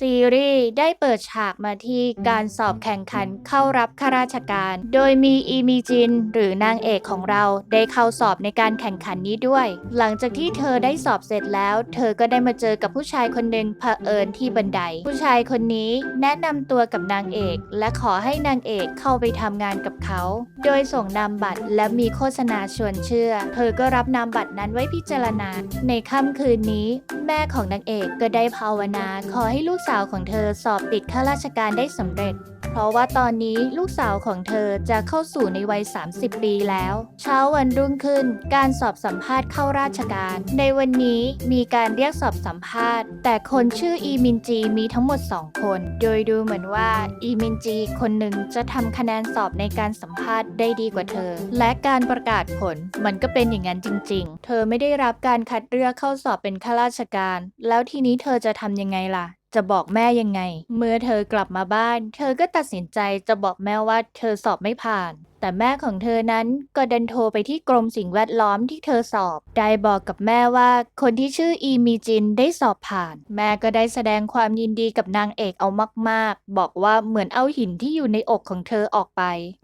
ซีรีส์ได้เปิดฉากมาที่การสอบแข่งขันเข้ารับข้าราชการ โดยมีอีมีจินหรือนางเอกของเราได้เข้าสอบในการแข่งขันนี้ด้วย หลังจากที่เธอได้สอบเสร็จแล้ว เธอก็ได้มาเจอกับผู้ชายคนหนึ่งเผอิญที่บันได ผู้ชายคนนี้แนะนำตัวกับนางเอก และขอให้นางเอกเข้าไปทำงานกับเขา โดยส่งนามบัตรและมีโฆษณาชวนเชื่อ เธอก็รับนามบัตรนั้นไว้พิจารณา ในค่ำคืนนี้ แม่ของนางเอกก็ได้ภาวนาขอให้ลูกสาวของเธอสอบติดข้าราชการได้สำเร็จ เพราะว่าตอนนี้ลูกสาวของเธอจะเข้าสู่ในวัย 30 ปีแล้ว เช้าวันรุ่งขึ้นการสอบสัมภาษณ์เข้าราชการ ในวันนี้มีการเรียกสอบสัมภาษณ์ แต่คนชื่ออีมินจีมีทั้งหมด 2 คน โดยดูเหมือนว่าอีมินจีคนหนึ่งจะทำคะแนนสอบในการสัมภาษณ์ได้ดีกว่าเธอ และการประกาศผลมันก็เป็นอย่างนั้นจริงๆ เธอไม่ได้รับการคัดเลือกเข้าสอบเป็นข้าราชการ แล้วทีนี้เธอจะทำยังไงล่ะ จะบอกแม่ยังไง เมื่อเธอกลับมาบ้าน เธอก็ตัดสินใจจะบอกแม่ว่าเธอสอบไม่ผ่าน แต่แม่ของเธอนั้นก็ดันโทรไปที่กรมสิ่งแวดล้อมที่เธอสอบ ได้บอกกับแม่ว่าคนที่ชื่ออีมีจินได้สอบผ่าน แม่ก็ได้แสดงความยินดีกับนางเอกเอามากๆ บอกว่าเหมือนเอาหินที่อยู่ในอกของเธอออกไป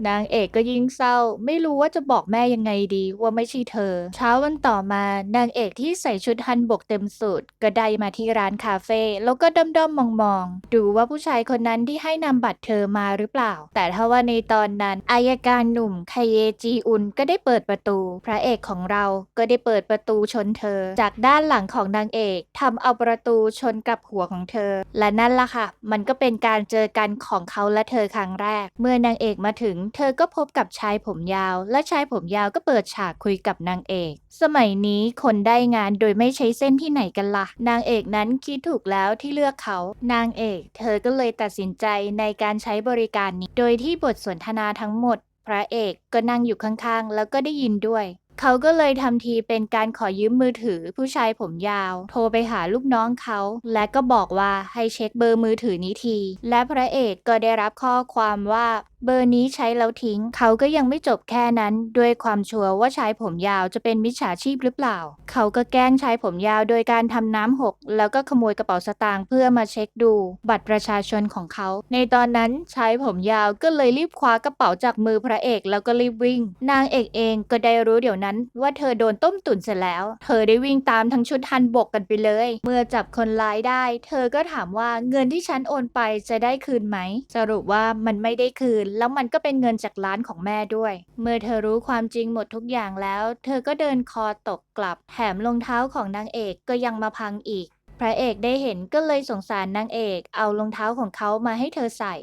นางเอกก็ยิ่งเศร้า ไม่รู้ว่าจะบอกแม่ยังไงดีว่าไม่ใช่เธอ เช้าวันต่อมานางเอกที่ใส่ชุดฮันบกเต็มสูทก็ได้มาที่ร้านคาเฟ่แล้วก็ด้อมๆมองๆดูว่าผู้ชายคนนั้นที่ให้นำบัตรเธอมาหรือเปล่า แต่ถ้าว่าในตอนนั้นอัยการหนุ่มไคเยจีอุนก็ได้เปิดประตู พระเอกของเราก็ได้เปิดประตูชนเธอ จากด้านหลังของนางเอกทำเอาประตูชนกับหัวของเธอ และนั่นล่ะค่ะมันก็เป็นการเจอกันของเขาและเธอครั้งแรก เมื่อนางเอกมาถึงเธอก็พบกับชายผมยาว และชายผมยาวก็เปิดฉากคุยกับนางเอก สมัยนี้คนได้งานโดยไม่ใช้เส้นที่ไหนกันล่ะ นางเอกนั้นคิดถูกแล้วที่เลือกเขา นางเอกเธอก็เลยตัดสินใจในการใช้บริการนี้ โดยที่บทสนทนาทั้งหมด พระเอกก็นั่งอยู่ข้างๆแล้วก็ได้ยินด้วย เขาก็เลยทำทีเป็นการขอยืมมือถือผู้ชายผมยาว โทรไปหาลูกน้องเขา และก็บอกว่าให้เช็คเบอร์มือถือนี้ที และพระเอกก็ได้รับข้อความว่าเบอร์นี้ใช้แล้วทิ้ง เขาก็ยังไม่จบแค่นั้นด้วยความชัวร์ว่าชายผมยาวจะเป็นมิจฉาชีพหรือเปล่า เขาก็แกล้งชายผมยาวโดยการทำน้ำหกแล้วก็ขโมยกระเป๋าสตางค์เพื่อมาเช็คดูบัตรประชาชนของเขา ในตอนนั้นชายผมยาวก็เลยรีบคว้ากระเป๋าจากมือพระเอกแล้วก็รีบวิ่ง นางเอกเองก็ได้รู้เดี๋ยวนั้นว่าเธอโดนต้มตุ๋นเสร็จแล้ว เธอได้วิ่งตามทั้งชุดฮันบกกันไปเลย เมื่อจับคนร้ายได้ เธอก็ถามว่าเงินที่ฉันโอนไปจะได้คืนไหม สรุปว่ามันไม่ได้คืน แล้วมันก็เป็นเงินจากร้านของแม่ด้วย เมื่อเธอรู้ความจริงหมดทุกอย่างแล้ว เธอก็เดินคอตกกลับ แถมรองเท้าของนางเอกก็ยังมาพังอีก พระเอกได้เห็นก็เลยสงสารนางเอกเอารองเท้าของเขามาให้เธอใส่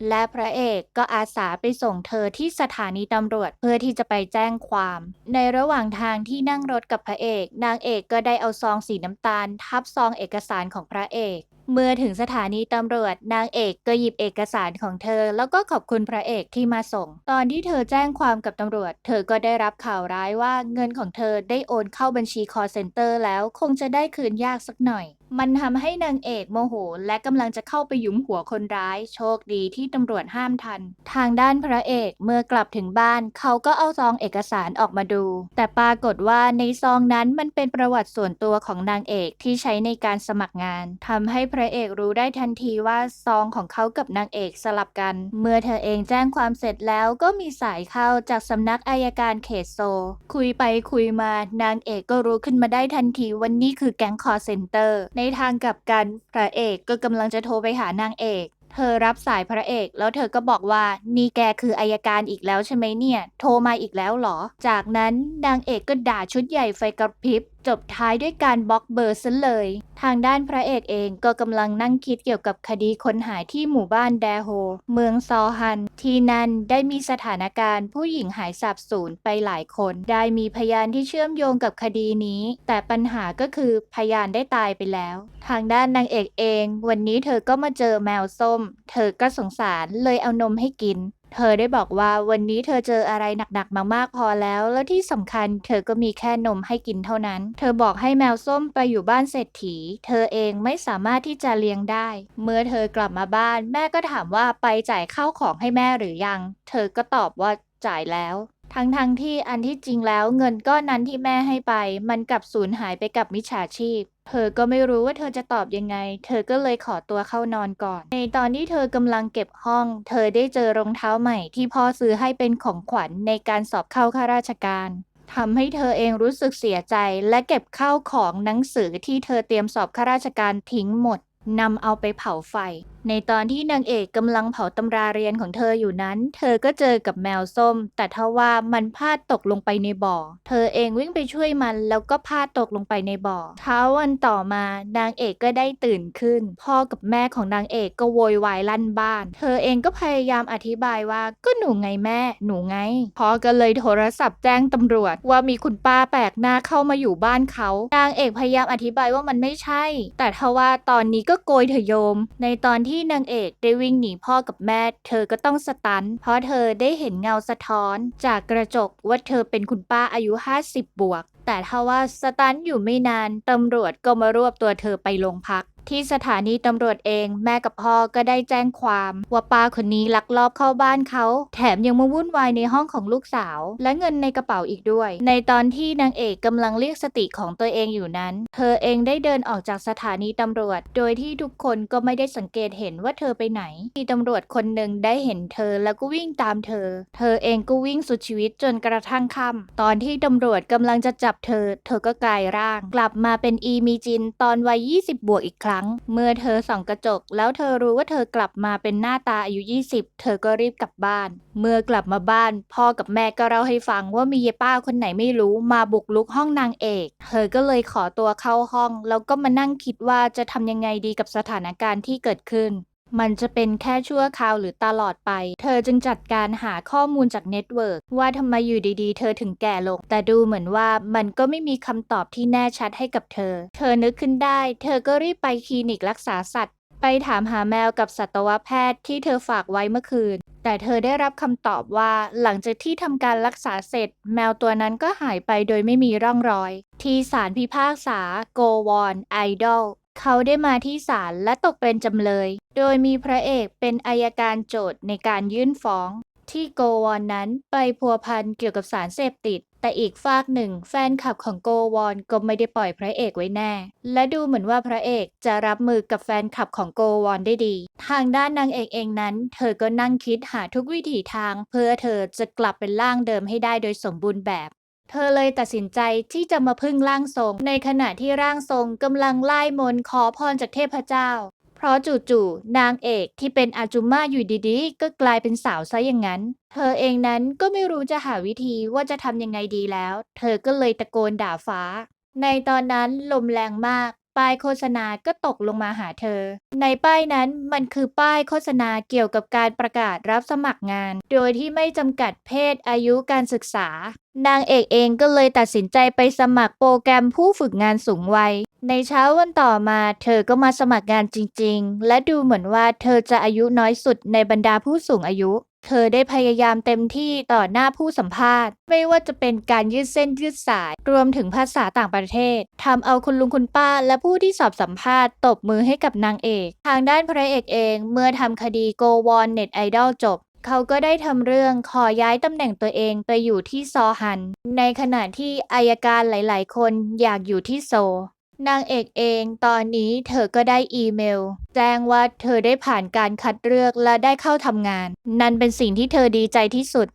และพระเอกก็อาสาไปส่งเธอที่สถานีตำรวจเพื่อที่จะไปแจ้งความ ในระหว่างทางที่นั่งรถกับพระเอกนางเอกก็ได้เอาซองสีน้ำตาลทับซองเอกสารของพระเอก เมื่อถึงสถานีตำรวจนางเอกก็หยิบเอกสารของเธอแล้วก็ขอบคุณพระเอกที่มาส่ง ตอนที่เธอแจ้งความกับตำรวจเธอก็ได้รับข่าวร้ายว่าเงินของเธอได้โอนเข้าบัญชี call center แล้วคงจะได้คืนยากสักหน่อย มันทำให้นางเอกโมโหและกำลังจะเข้าไปหยุมหัวคนร้ายโชคดีที่ตำรวจห้ามทัน ทางด้านพระเอกเมื่อกลับถึงบ้านเขาก็เอาซองเอกสารออกมาดู แต่ปรากฏว่าในซองนั้นมันเป็นประวัติส่วนตัวของนางเอกที่ใช้ในการสมัครงานทำให้พระเอกรู้ได้ทันทีว่าซองของเขากับนางเอกสลับกัน เมื่อเธอเองแจ้งความเสร็จแล้วก็มีสายเข้าจากสำนักอัยการเขตโซลคุยไปคุยมานางเอกก็รู้ขึ้นมาได้ทันทีว่านี่คือแก๊งคอร์เซ็นเตอร์ในทางกลับกันพระเอกก็กำลังจะโทรไปหานางเอกเธอรับสายพระเอกแล้วเธอก็บอกว่านี่แกคืออัยการอีกแล้วใช่ไหมเนี่ยโทรมาอีกแล้วเหรอจากนั้นนางเอกก็ด่าชุดใหญ่ไฟกระพริบจบท้ายด้วยการบล็อกเบอร์ซะเลยทางด้านพระเอกเองก็กำลังนั่งคิดเกี่ยวกับคดีคนหายที่หมู่บ้านแดโฮเมืองซอฮันที่นั่นได้มีสถานการณ์ผู้หญิงหายสาบสูญไปหลายคนได้มีพยานที่เชื่อมโยงกับคดีนี้แต่ปัญหาก็คือพยานได้ตายไปแล้วทางด้านนางเอกเองวันนี้เธอก็มาเจอแมวส้มเธอก็สงสารเลยเอานมให้กินเธอได้บอกว่าวันนี้เธอเจออะไรหนักๆมามากพอแล้วแล้วที่สำคัญเธอก็มีแค่นมให้กินเท่านั้นเธอบอกให้แมวส้มไปอยู่บ้านเศรษฐีเธอเองไม่สามารถที่จะเลี้ยงได้เมื่อเธอกลับมาบ้านแม่ก็ถามว่าไปจ่ายข้าวของให้แม่หรือยังเธอก็ตอบว่าจ่ายแล้ว ทั้งที่อันที่จริงแล้วเงินก้อนนั้นที่แม่ให้ไปมันกลับสูญหายไปกับมิจฉาชีพเธอก็ไม่รู้ว่าเธอจะตอบยังไงเธอก็เลยขอตัวเข้านอนก่อนในตอนที่เธอกำลังเก็บห้องเธอได้เจอรองเท้าใหม่ที่พ่อซื้อให้เป็นของขวัญในการสอบเข้าข้าราชการทำให้เธอเองรู้สึกเสียใจและเก็บข้าวของหนังสือที่เธอเตรียมสอบข้าราชการทิ้งหมดนำเอาไปเผาไฟในตอนที่นางเอกกำลังเผาตำราเรียนของเธออยู่นั้นเธอก็เจอกับแมวส้มแต่ทว่ามันพลาดตกลงไปในบ่อเธอเองวิ่งไปช่วยมันแล้วก็พลาดตกลงไปในบ่อเช้าวันต่อมานางเอกก็ได้ตื่นขึ้นพ่อกับแม่ของนางเอกก็โวยวายลั่นบ้านเธอเองก็พยายามอธิบายว่าก็หนูไงแม่หนูไงพ่อก็เลยโทรศัพท์แจ้งตำรวจว่ามีคุณป้าแปลกหน้าเข้ามาอยู่บ้านเขานางเอกพยายามอธิบายว่ามันไม่ใช่แต่ทว่าตอนนี้ก็โกยเถอะโยมในตอนที่นางเอกได้วิ่งหนีพ่อกับแม่เธอก็ต้องสตันเพราะเธอได้เห็นเงาสะท้อนจากกระจกว่าเธอเป็นคุณป้าอายุ50บวกแต่ทว่าสตันอยู่ไม่นานตำรวจก็มารวบตัวเธอไปโรงพักที่สถานีตำรวจเองแม่กับพ่อก็ได้แจ้งความว่าป้าคนนี้ลักลอบเข้าบ้านเขาแถมยังมาวุ่นวายในห้องของลูกสาวและเงินในกระเป๋าอีกด้วยในตอนที่นางเอกกำลังเรียกสติของตัวเองอยู่นั้นเธอเองได้เดินออกจากสถานีตำรวจโดยที่ทุกคนก็ไม่ได้สังเกตเห็นว่าเธอไปไหนมีตำรวจคนหนึ่งได้เห็นเธอแล้วก็วิ่งตามเธอเองก็วิ่งสุดชีวิตจนกระทั่งค่ำตอนที่ตำรวจกำลังจะจับเธอก็กลายร่างกลับมาเป็นอีมีจินตอนวัย20บวกอีกครั้งเมื่อเธอส่องกระจกแล้วเธอรู้ว่าเธอกลับมาเป็นหน้าตาอายุ20เธอก็รีบกลับบ้านเมื่อกลับมาบ้านพ่อกับแม่ก็เล่าให้ฟังว่ามียายป้าคนไหนไม่รู้มาบุกรุกห้องนางเอกเธอก็เลยขอตัวเข้าห้องแล้วก็มานั่งคิดว่าจะทำยังไงดีกับสถานการณ์ที่เกิดขึ้นมันจะเป็นแค่ชั่วคราวหรือตลอดไปเธอจึงจัดการหาข้อมูลจากเน็ตเวิร์กว่าทำไมอยู่ดีๆเธอถึงแก่ลงแต่ดูเหมือนว่ามันก็ไม่มีคำตอบที่แน่ชัดให้กับเธอนึกขึ้นได้เธอก็รีบไปคลินิกรักษาสัตว์ไปถามหาแมวกับสัตวแพทย์ที่เธอฝากไว้เมื่อคืนแต่เธอได้รับคำตอบว่าหลังจากที่ทำการรักษาเสร็จแมวตัวนั้นก็หายไปโดยไม่มีร่องรอยที่ศาลพิพากษาโกวอนไอดอลเขาได้มาที่ศาลและตกเป็นจำเลยโดยมีพระเอกเป็นอัยการโจทย์ในการยื่นฟ้องที่โกวอนนั้นไปพัวพันเกี่ยวกับสารเสพติดแต่อีกฝากหนึ่งแฟนคลับของโกวอนก็ไม่ได้ปล่อยพระเอกไว้แน่และดูเหมือนว่าพระเอกจะรับมือกับแฟนคลับของโกวอนได้ดีทางด้านนางเอกเองนั้นเธอก็นั่งคิดหาทุกวิถีทางเพื่อเธอจะกลับเป็นร่างเดิมให้ได้โดยสมบูรณ์แบบเธอเลยตัดสินใจที่จะมาพึ่งร่างทรงในขณะที่ร่างทรงกำลังไล่มนต์ขอพรจากเทพเจ้าเพราะจู่ๆนางเอกที่เป็นอาจุม่าอยู่ดีๆก็กลายเป็นสาวซะอย่างนั้นเธอเองนั้นก็ไม่รู้จะหาวิธีว่าจะทำยังไงดีแล้วเธอก็เลยตะโกนด่าฟ้าในตอนนั้นลมแรงมากป้ายโฆษณาก็ตกลงมาหาเธอในป้ายนั้นมันคือป้ายโฆษณาเกี่ยวกับการประกาศรับสมัครงานโดยที่ไม่จำกัดเพศอายุการศึกษานางเอกเองก็เลยตัดสินใจไปสมัครโปรแกรมผู้ฝึกงานสูงวัยในเช้าวันต่อมาเธอก็มาสมัครงานจริงๆและดูเหมือนว่าเธอจะอายุน้อยสุดในบรรดาผู้สูงอายุเธอได้พยายามเต็มที่ต่อหน้าผู้สัมภาษณ์ไม่ว่าจะเป็นการยืดเส้นยืดสายรวมถึงภาษาต่างประเทศทำเอาคุณลุงคุณป้าและผู้ที่สอบสัมภาษณ์ตบมือให้กับนางเอกทางด้านพระเอกเองเมื่อทำคดีโกวอนเน็ตไอดอลจบเขาก็ได้ทำเรื่องขอย้ายตำแหน่งตัวเองไปอยู่ที่ซอฮันในขณะที่อัยการหลายๆคนอยากอยู่ที่โซนางเอกเองตอนนี้เธอก็ได้อีเมลแจ้งว่าเธอได้ผ่านการคัดเลือกและได้เข้าทำงานนั่นเป็นสิ่งที่เธอดีใจที่สุด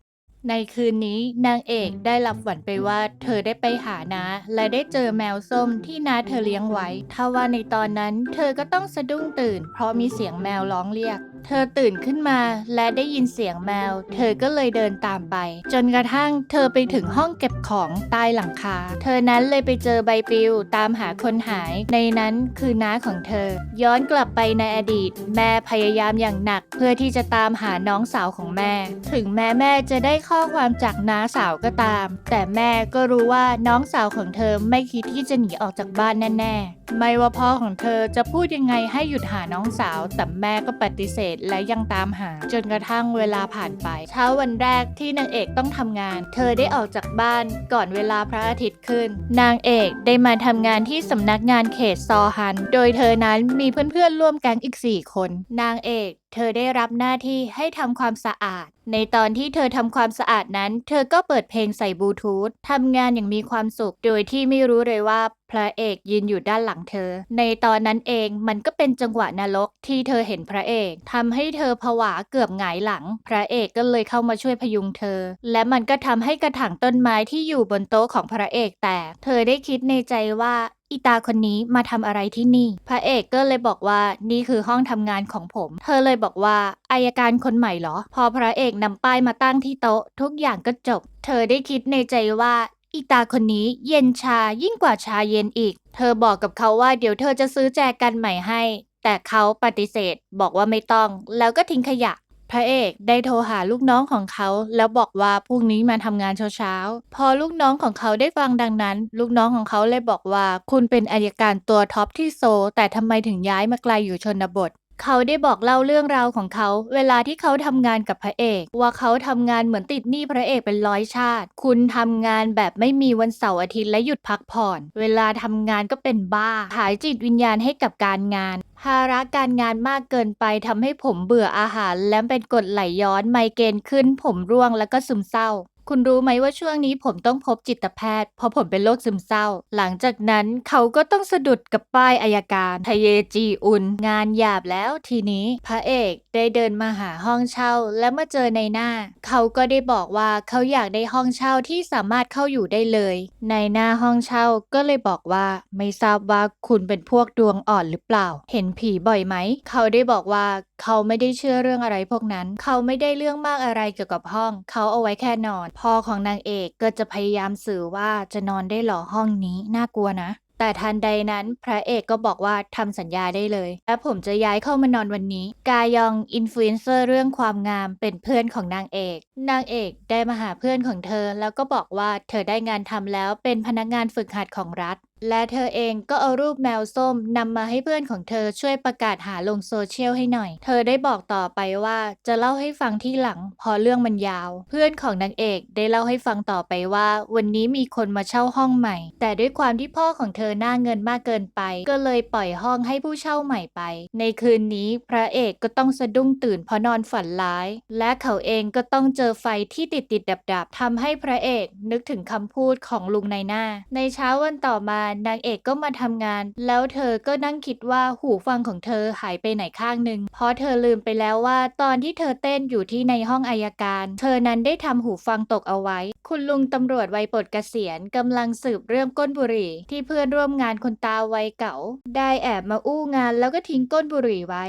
ในคืนนี้นางเอกได้รับฝันไปว่าเธอได้ไปหาน้าและได้เจอแมวส้มที่น้าเธอเลี้ยงไว้ทว่าในตอนนั้นเธอก็ต้องสะดุ้งตื่นเพราะมีเสียงแมวร้องเรียกเธอตื่นขึ้นมาและได้ยินเสียงแมวเธอก็เลยเดินตามไปจนกระทั่งเธอไปถึงห้องเก็บของใต้หลังคาเธอนั้นเลยไปเจอใบปลิวตามหาคนหายในนั้นคือน้าของเธอย้อนกลับไปในอดีตแม่พยายามอย่างหนักเพื่อที่จะตามหาน้องสาวของแม่ถึงแม่จะได้ข้อความจากน้าสาวก็ตามแต่แม่ก็รู้ว่าน้องสาวของเธอไม่คิดที่จะหนีออกจากบ้านแน่ๆไม่ว่าพ่อของเธอจะพูดยังไงให้หยุดหาน้องสาวแต่แม่ก็ปฏิเสธและยังตามหาจนกระทั่งเวลาผ่านไปเช้าวันแรกที่นางเอกต้องทำงานเธอได้ออกจากบ้านก่อนเวลาพระอาทิตย์ขึ้นนางเอกได้มาทำงานที่สำนักงานเขตซอฮันโดยเธอนั้นมีเพื่อนๆร่วมแก๊งอีก4 คนนางเอก เธอได้รับหน้าที่ให้ทำความสะอาดในตอนที่เธอทำความสะอาดนั้นเธอก็เปิดเพลงใส่บลูทูธทำงานอย่างมีความสุขโดยที่ไม่รู้เลยว่าพระเอกยืนอยู่ด้านหลังเธอในตอนนั้นเองมันก็เป็นจังหวะนรกที่เธอเห็นพระเอกทำให้เธอผวาเกือบหงายหลังพระเอกก็เลยเข้ามาช่วยพยุงเธอและมันก็ทำให้กระถางต้นไม้ที่อยู่บนโต๊ะของพระเอกแตกเธอได้คิดในใจว่าอีตาคนนี้มาทำอะไรที่นี่พระเอกก็เลยบอกว่านี่คือห้องทำงานของผมเธอเลยบอกว่าอัยการคนใหม่เหรอพอพระเอกนำป้ายมาตั้งที่โต๊ะทุกอย่างก็จบเธอได้คิดในใจว่าอีตาคนนี้เย็นชายิ่งกว่าชาเย็นอีกเธอบอกกับเขาว่าเดี๋ยวเธอจะซื้อแจกันใหม่ให้แต่เขาปฏิเสธบอกว่าไม่ต้องแล้วก็ทิ้งขยะพระเอกได้โทรหาลูกน้องของเขาแล้วบอกว่าพรุ่งนี้มาทำงานเช้าๆพอลูกน้องของเขาได้ฟังดังนั้นลูกน้องของเขาเลยบอกว่าคุณเป็นอัยการตัวท็อปที่โซลแต่ทำไมถึงย้ายมาไกลอยู่ชนบทเขาได้บอกเล่าเรื่องราวของเขาเวลาที่เขาทำงานกับพระเอกว่าเขาทำงานเหมือนติดหนี้พระเอกเป็น100 ชาติคุณทำงานแบบไม่มีวันเสาร์อาทิตย์และหยุดพักผ่อนเวลาทำงานก็เป็นบ้าขายจิตวิญญาณให้กับการงานภาระการงานมากเกินไปทำให้ผมเบื่ออาหารและเป็นกรดไหลย้อนไมเกรนขึ้นผมร่วงแล้วก็ซึมเศร้าคุณรู้ไหมว่าช่วงนี้ผมต้องพบจิตแพทย์เพราะผมเป็นโรคซึมเศร้าหลังจากนั้นเขาก็ต้องสะดุดกับป้ายอัยการทะเยจีอุนงานหยาบแล้วทีนี้พระเอกได้เดินมาหาห้องเช่าและเมื่อเจอในหน้าเขาก็ได้บอกว่าเขาอยากได้ห้องเช่าที่สามารถเข้าอยู่ได้เลยในหน้าห้องเช่าก็เลยบอกว่าไม่ทราบว่าคุณเป็นพวกดวงอ่อนหรือเปล่าเห็นผีบ่อยไหมเขาได้บอกว่าเขาไม่ได้เชื่อเรื่องอะไรพวกนั้นเขาไม่ได้เรื่องมากอะไรเกี่ยวกับห้องเขาเอาไว้แค่นอนพ่อของนางเอกก็จะพยายามสื่อว่าจะนอนได้หรอห้องนี้น่ากลัวนะแต่ทันใดนั้นพระเอกก็บอกว่าทำสัญญาได้เลยและผมจะย้ายเข้ามานอนวันนี้กายองอินฟลูเอนเซอร์เรื่องความงามเป็นเพื่อนของนางเอกนางเอกได้มาหาเพื่อนของเธอแล้วก็บอกว่าเธอได้งานทำแล้วเป็นพนักงานฝึกหัดของรัฐและเธอเองก็เอารูปแมวส้มนำมาให้เพื่อนของเธอช่วยประกาศหาลงโซเชียลให้หน่อยเธอได้บอกต่อไปว่าจะเล่าให้ฟังที่หลังพอเรื่องมันยาวเพื่อนของนางเอกได้เล่าให้ฟังต่อไปว่าวันนี้มีคนมาเช่าห้องใหม่แต่ด้วยความที่พ่อของเธอหน้าเงินมากเกินไปก็เลยปล่อยห้องให้ผู้เช่าใหม่ไปในคืนนี้พระเอกก็ต้องสะดุ้งตื่นเพราะนอนฝันร้ายและเขาเองก็ต้องเจอไฟที่ติดดับทำให้พระเอกนึกถึงคำพูดของลุงนายหน้าในเช้าวันต่อมานางเอกก็มาทำงานแล้วเธอก็นั่งคิดว่าหูฟังของเธอหายไปไหนข้างหนึ่งเพราะเธอลืมไปแล้วว่าตอนที่เธอเต้นอยู่ที่ในห้องอัยการเธอนั้นได้ทำหูฟังตกเอาไว้คุณลุงตำรวจวัยปลดเกษียณกำลังสืบเรื่องก้นบุหรี่ที่เพื่อนร่วมงานคนตาวัยเก่าได้แอบมาอู้งานแล้วก็ทิ้งก้นบุหรี่ไว้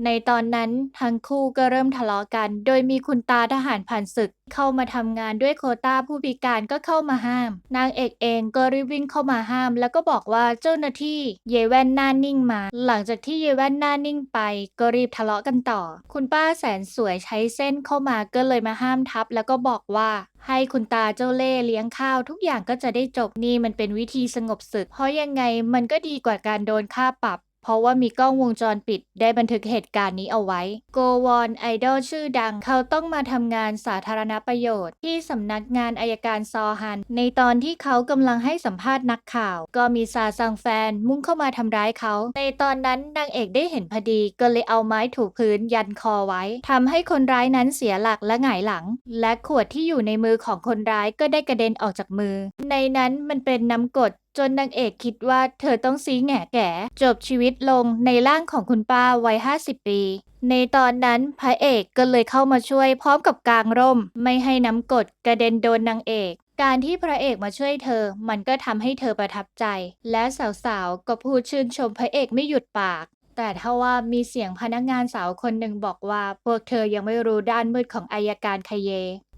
ในตอนนั้นทั้งคู่ก็เริ่มทะเลาะกันโดยมีคุณตาทหารผ่านศึกเข้ามาทำงานด้วยโควต้าผู้พิการก็เข้ามาห้ามนางเอกเองก็รีบวิ่งเข้ามาห้ามแล้วก็บอกว่าเจ้าหน้าที่เยแว่นหน้านิ่งมาหลังจากที่เยแว่นหน้านิ่งไปก็รีบทะเลาะกันต่อคุณป้าแสนสวยใช้เส้นเข้ามาก็เลยมาห้ามทับแล้วก็บอกว่าให้คุณตาเจ้าเล่ห์เลี้ยงข้าวทุกอย่างก็จะได้จบนี่มันเป็นวิธีสงบศึกเพราะยังไงมันก็ดีกว่าการโดนค่าปรับเพราะว่ามีกล้องวงจรปิดได้บันทึกเหตุการณ์นี้เอาไว้โกวอนไอดอลชื่อดังเขาต้องมาทำงานสาธารณประโยชน์ที่สำนักงานอัยการซอฮันในตอนที่เขากำลังให้สัมภาษณ์นักข่าวก็มีซาซังแฟนมุ่งเข้ามาทำร้ายเขาในตอนนั้นนางเอกได้เห็นพอดีก็เลยเอาไม้ถูพื้นยันคอไว้ทำให้คนร้ายนั้นเสียหลักและหงายหลังและขวดที่อยู่ในมือของคนร้ายก็ได้กระเด็นออกจากมือในนั้นมันเป็นน้ำกรดจนนางเอกคิดว่าเธอต้องซีแง่แก่จบชีวิตลงในร่างของคุณป้าวัย50 ปีในตอนนั้นพระเอกก็เลยเข้ามาช่วยพร้อมกับกางร่มไม่ให้น้ำกรดกระเด็นโดนนางเอกการที่พระเอกมาช่วยเธอมันก็ทำให้เธอประทับใจและสาวๆก็พูดชื่นชมพระเอกไม่หยุดปากแต่ถ้าว่ามีเสียงพนักงานสาวคนหนึ่งบอกว่าพวกเธอยังไม่รู้ด้านมืดของอัยการคเย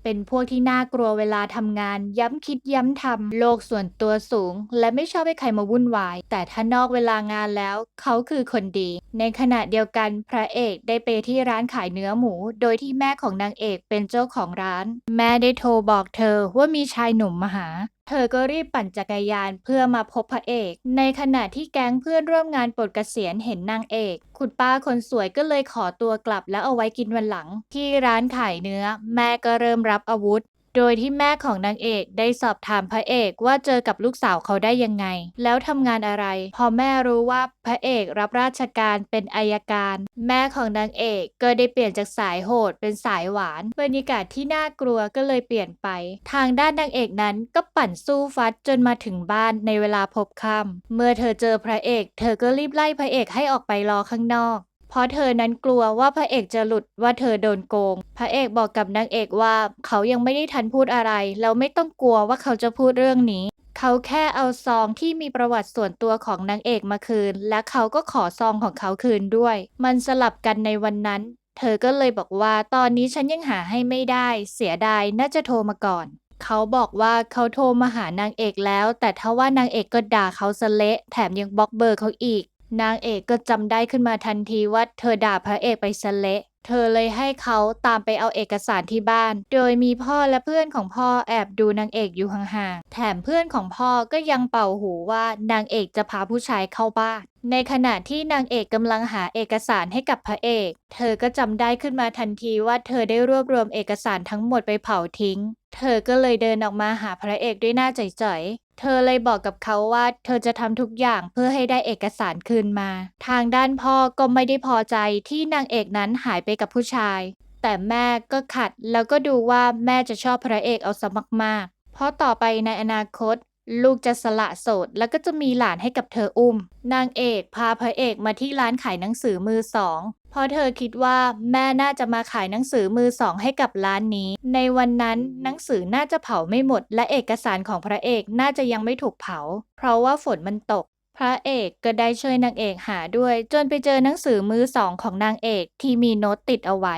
เป็นพวกที่น่ากลัวเวลาทำงานย้ำคิดย้ำทำโลกส่วนตัวสูงและไม่ชอบให้ใครมาวุ่นวายแต่ถ้านอกเวลางานแล้วเขาคือคนดีในขณะเดียวกันพระเอกได้ไปที่ร้านขายเนื้อหมูโดยที่แม่ของนางเอกเป็นเจ้าของร้านแม่ได้โทรบอกเธอว่ามีชายหนุ่มมาหาเธอก็รีบปั่นจักรยานเพื่อมาพบพระเอกในขณะที่แก๊งเพื่อนร่วมงานปลดเกษียณเห็นนางเอกคุณป้าคนสวยก็เลยขอตัวกลับแล้วเอาไว้กินวันหลังที่ร้านขายเนื้อแม่ก็เริ่มรับอาวุธ โดยที่แม่ของนางเอกได้สอบถามพระเอกว่าเจอกับลูกสาวเขาได้ยังไงแล้วทำงานอะไรพอแม่รู้ว่าพระเอกรับราชการเป็นอัยการแม่ของนางเอกก็ได้เปลี่ยนจากสายโหดเป็นสายหวานบรรยากาศที่น่ากลัวก็เลยเปลี่ยนไปทางด้านนางเอกนั้นก็ปั่นสู้ฟัดจนมาถึงบ้านในเวลาพบค่ำเมื่อเธอเจอพระเอกเธอก็รีบไล่พระเอกให้ออกไปรอข้างนอกเพราะเธอนั้นกลัวว่าพระเอกจะหลุดว่าเธอโดนโกงพระเอกบอกกับนางเอกว่าเขายังไม่ได้ทันพูดอะไรแล้วไม่ต้องกลัวว่าเขาจะพูดเรื่องนี้เขาแค่เอาซองที่มีประวัติส่วนตัวของนางเอกมาคืนและเขาก็ขอซองของเขาคืนด้วยมันสลับกันในวันนั้นเธอก็เลยบอกว่าตอนนี้ฉันยังหาให้ไม่ได้เสียดายน่าจะโทรมาก่อนเขาบอกว่าเขาโทรมาหานางเอกแล้วแต่ทว่านางเอกก็ด่าเขาซะเละแถมยังบล็อกเบอร์เขาอีกนางเอกก็จำได้ขึ้นมาทันทีว่าเธอด่าพระเอกไปซะเละเธอเลยให้เขาตามไปเอาเอกสารที่บ้านโดยมีพ่อและเพื่อนของพ่อแอบดูนางเอกอยู่ห่างๆแถมเพื่อนของพ่อก็ยังเป่าหูว่านางเอกจะพาผู้ชายเข้าบ้านในขณะที่นางเอกกำลังหาเอกสารให้กับพระเอกเธอก็จำได้ขึ้นมาทันทีว่าเธอได้รวบรวมเอกสารทั้งหมดไปเผาทิ้งเธอก็เลยเดินออกมาหาพระเอกด้วยหน้าจ่อยๆเธอเลยบอกกับเขาว่าเธอจะทำทุกอย่างเพื่อให้ได้เอกสารคืนมาทางด้านพ่อก็ไม่ได้พอใจที่นางเอกนั้นหายไปกับผู้ชายแต่แม่ก็ขัดแล้วก็ดูว่าแม่จะชอบพระเอกเอาซะมากๆเพราะต่อไปในอนาคตลูกจะสละโสดแล้วก็จะมีหลานให้กับเธออุ้มนางเอกพาพระเอกมาที่ร้านขายหนังสือมือสองเพราะเธอคิดว่าแม่น่าจะมาขายหนังสือมือสองให้กับร้านนี้ในวันนั้นหนังสือน่าจะเผาไม่หมดและเอกสารของพระเอกน่าจะยังไม่ถูกเผาเพราะว่าฝนมันตกพระเอกก็ได้ช่วยนางเอกหาด้วยจนไปเจอหนังสือมือสองของนางเอกที่มีโน้ตติดเอาไว้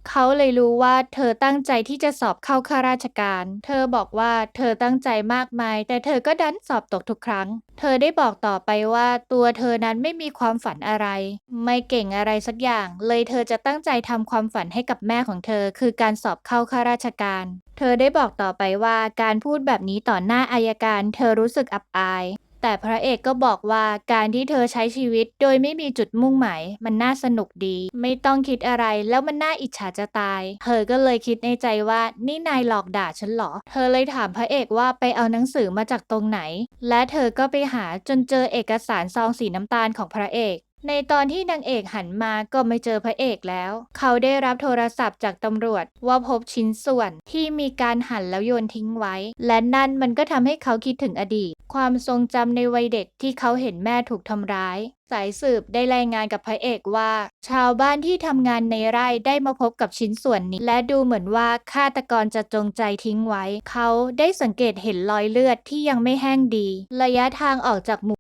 เขาเลยรู้ว่าเธอตั้งใจที่จะสอบเข้าข้าราชการเธอบอกว่าเธอตั้งใจมากมายแต่เธอก็ดันสอบตกทุกครั้งเธอได้บอกต่อไปว่าตัวเธอนั้นไม่มีความฝันอะไรไม่เก่งอะไรสักอย่างเลยเธอจะตั้งใจทำความฝันให้กับแม่ของเธอคือการสอบเข้าข้าราชการเธอได้บอกต่อไปว่าการพูดแบบนี้ต่อหน้าอัยการเธอรู้สึกอับอายแต่พระเอกก็บอกว่าการที่เธอใช้ชีวิตโดยไม่มีจุดมุ่งหมายมันน่าสนุกดีไม่ต้องคิดอะไรแล้วมันน่าอิจฉาจะตายเธอก็เลยคิดในใจว่านี่นายหลอกด่าฉันเหรอเธอเลยถามพระเอกว่าไปเอาหนังสือมาจากตรงไหนและเธอก็ไปหาจนเจอเอกสารซองสีน้ำตาลของพระเอกในตอนที่นางเอกหันมาก็ไม่เจอพระเอกแล้วเขาได้รับโทรศัพท์จากตำรวจว่าพบชิ้นส่วนที่มีการหั่นแล้วโยนทิ้งไว้และนั่นมันก็ทำให้เขาคิดถึงอดีตความทรงจำในวัยเด็กที่เขาเห็นแม่ถูกทำร้ายสายสืบได้รายงานกับพระเอกว่าชาวบ้านที่ทำงานในไร่ได้มาพบกับชิ้นส่วนนี้และดูเหมือนว่าฆาตกรจะจงใจทิ้งไว้เขาได้สังเกตเห็นรอยเลือดที่ยังไม่แห้งดีระยะทางออกจากหมู่